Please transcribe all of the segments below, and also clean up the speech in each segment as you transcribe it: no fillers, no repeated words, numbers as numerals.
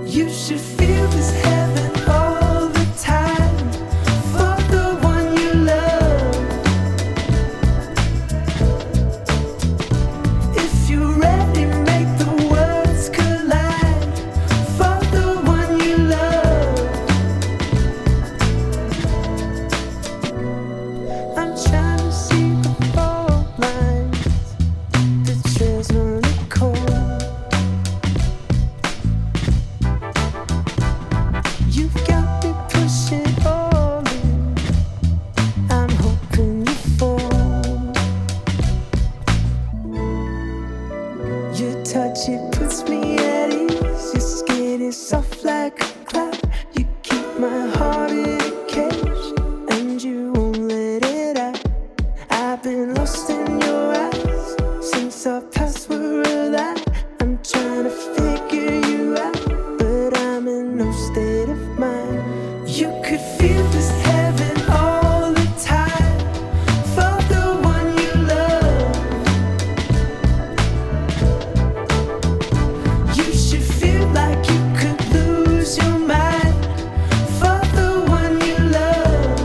You should feel this heaven all the time for the one you love. If you're ready, make the worlds collide for the one you love. I'm trying to see the fault lines, the trails run cold. You've got me pushing all in. I'm hoping you fall. Your touch, it puts me at ease. Your skin is soft like a cloud. You keep my heart in a cage, and you won't let it out. I've been lost in your eyes since our paths were alive. I'm trying to figure you out, but I'm in no state of mind. You could feel this heaven all the time for the one you love. You should feel like you could lose your mind for the one you love.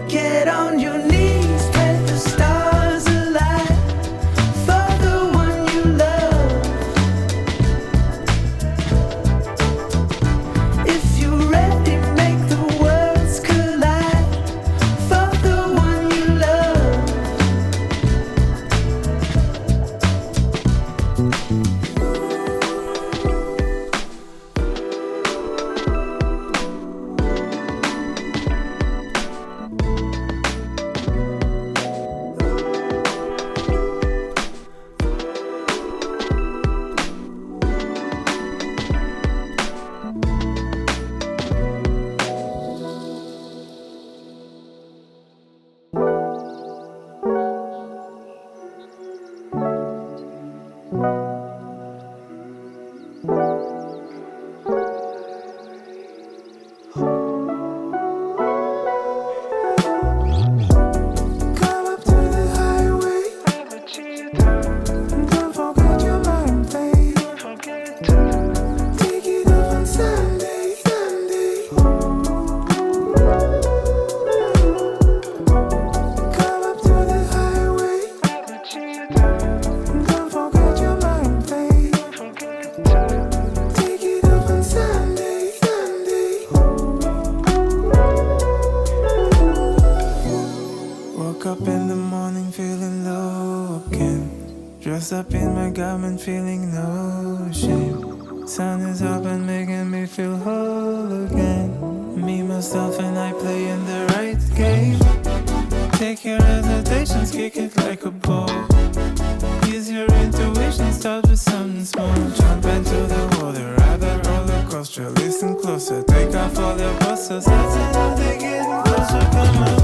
Get on your knees, pray the stars alive for the one you love. If you're ready, make the worlds collide for the one you love. Come up to the highway. Don't forget your mind, babe. Take it off on Sunday, Sunday. Come up to the highway. Don't forget your mind, babe. Take it off on Sunday, Sunday. Woke up in the morning feeling low again. Dressed up in my garment feeling no shame. Sun is up and making me feel whole again. Me, myself and I playing the right game. Take your hesitations, kick it like a ball. Use your intuition, start with something small. Jump into the water, ride that roller coaster. Listen closer, take off all your busters. Let's end up getting closer, come on.